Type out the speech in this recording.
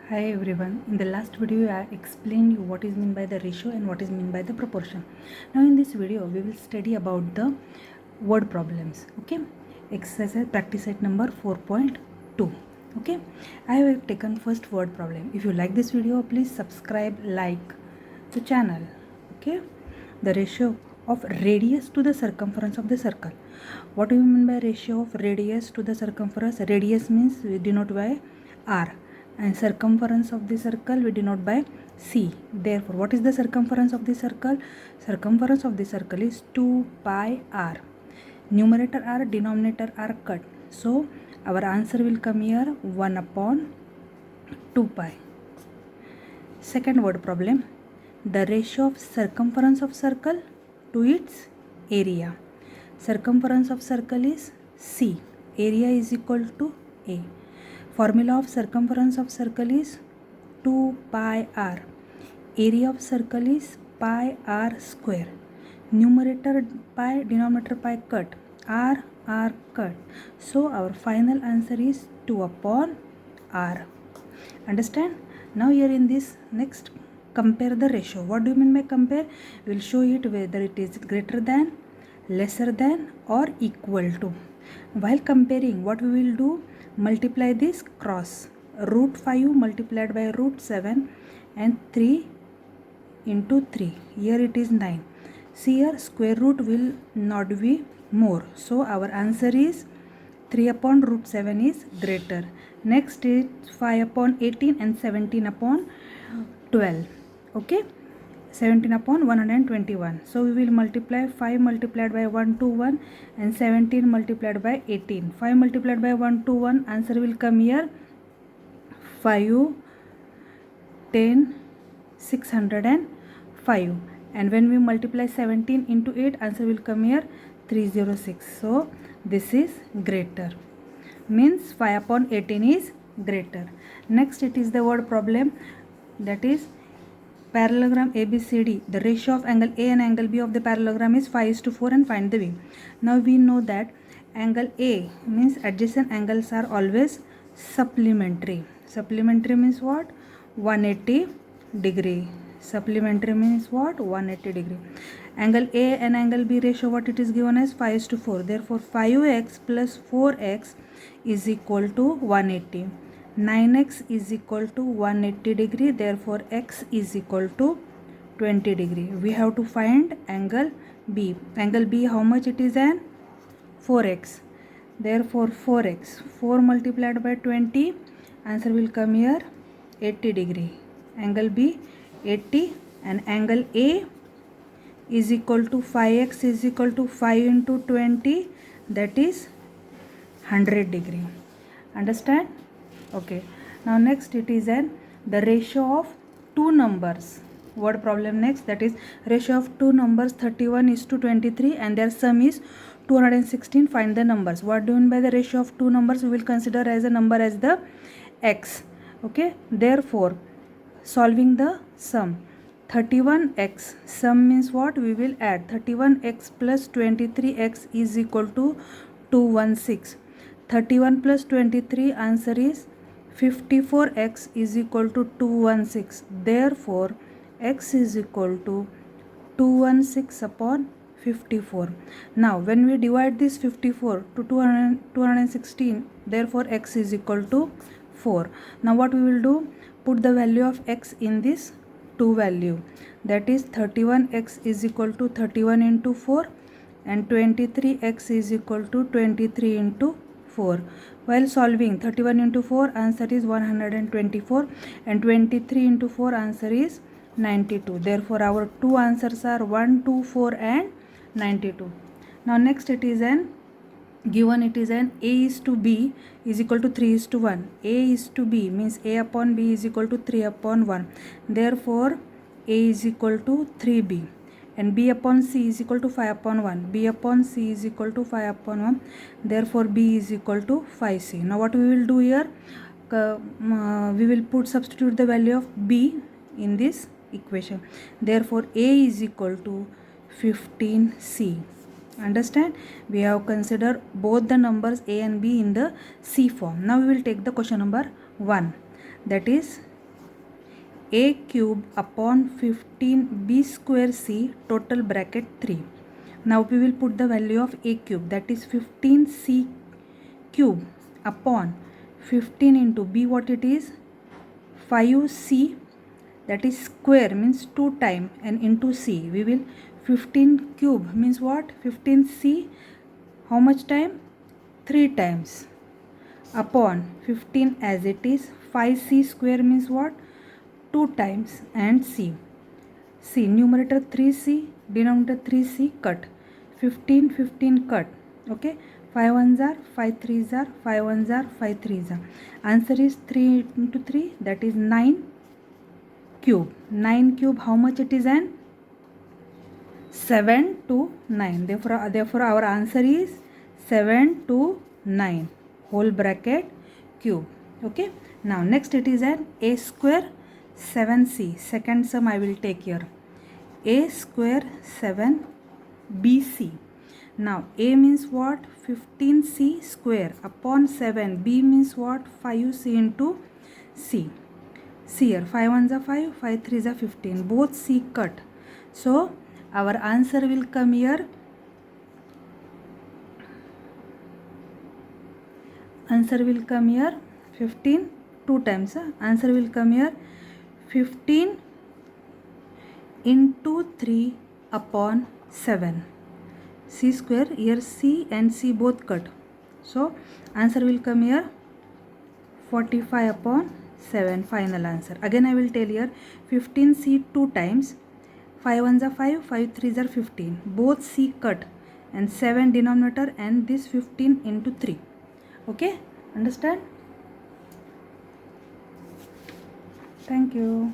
Hi everyone. In the last video I explained you what is meant by the ratio and what is meant by the proportion. Now in this video we will study about the word problems. Okay. Exercise practice set number 4.2. Okay. I have taken first word problem. If you like this video, please subscribe, like the channel. Okay. The ratio of radius to the circumference of the circle. What do you mean by ratio of radius to the circumference? Radius means we denote by r, and circumference of the circle we denote by c. Therefore, what is the circumference of the circle? Circumference of the circle is 2 pi r. Numerator r, denominator r cut. So our answer will come here 1 upon 2 pi. Second word problem. The ratio of circumference of circle to its area. Circumference of circle is c. Area is equal to a. Formula of circumference of circle is 2 pi r. Area of circle is pi r square. Numerator pi, denominator pi cut. R cut. So our final answer is 2 upon r. Understand? Now here in this next compare the ratio. What do you mean by compare? We will show it whether it is greater than, lesser than or equal to. While comparing, what we will do? Multiply this cross. Root 5 multiplied by root 7 and 3 into 3. Here it is 9. See here square root will not be more. So our answer is 3 upon root 7 is greater. Next is 5 upon 18 and 17 upon 12. Okay. 17 upon 121. So we will multiply 5 multiplied by 1 to 1 and 17 multiplied by 18. 5 multiplied by 1 to 1, answer will come here 5, 10, 605. And when we multiply 17 into 8, answer will come here 306. So this is greater. Means 5 upon 18 is greater. Next it is the word problem, that is parallelogram ABCD. The ratio of angle A and angle B of the parallelogram is 5:4 and find the B. Now we know that angle A means adjacent angles are always supplementary. Supplementary means what? 180 degree. Supplementary means what? 180 degree. Angle A and angle B ratio, what it is given as 5:4. Therefore 5x plus 4x is equal to 180. 9x is equal to 180 degree. Therefore x is equal to 20 degree. We have to find angle B. Angle B, how much it is? An 4x. Therefore 4x, 4 multiplied by 20, answer will come here 80 degree. Angle B 80, and angle A is equal to 5x is equal to 5 into 20, that is 100 degree. Understand? Okay. Now next it is the ratio of two numbers. Word problem next, that is ratio of two numbers 31:23 and their sum is 216. Find the numbers. What do you mean by the ratio of two numbers? We will consider as a number as the x. Okay. Therefore solving the sum, 31x, sum means what? We will add 31x plus 23x is equal to 216. 31 plus 23, answer is 54x is equal to 216. Therefore x is equal to 216 upon 54. Now when we divide this 54 to 216, therefore x is equal to 4. Now what we will do? Put the value of x in this two value, that is 31x is equal to 31 into 4 and 23x is equal to 23 into 4. While solving 31 into 4, answer is 124 and 23 into 4, answer is 92. Therefore our two answers are 124 and 92. Now next it is given it is A is to B is equal to 3:1. A is to B means A upon B is equal to 3 upon 1. Therefore A is equal to 3B. And B upon C is equal to 5 upon 1. B upon C is equal to 5 upon 1. Therefore B is equal to 5C. Now what we will do here? We will substitute the value of B in this equation. Therefore A is equal to 15C. Understand? We have considered both the numbers A and B in the C form. Now we will take the question number 1. That is a cube upon 15b square c total bracket 3. Now we will put the value of a cube, that is 15c cube upon 15 into b, what it is, 5c, that is square means 2 time, and into c we will 15 cube means what, 15c, how much time, 3 times, upon 15 as it is, 5c square means what, 2 times, and c numerator 3c, denominator 3c, cut 15 15 cut, okay, 5 1s are 5 3s are 5 1s are 5 3s are. Answer is 3 into 3, that is 9 cube. 9 cube, how much it is, and 7 to 9. Therefore our answer is 7 to 9 whole bracket cube. Okay, now next it is an a square 7c. Second sum I will take here, a square 7 bc. Now a means what, 15c square upon 7, b means what, 5c into c. See here, 5 1s are 5, 5 3s are 15, both c cut. So our answer will come here, answer will come here 15 2 times, answer will come here 15 into 3 upon 7, c square, here c and c both cut, so answer will come here 45 upon 7, final answer. Again I will tell here, 15c 2 times, 5 1s are 5, 5 3s are 15, both c cut, and 7 denominator, and this 15 into 3. Okay, understand? Thank you.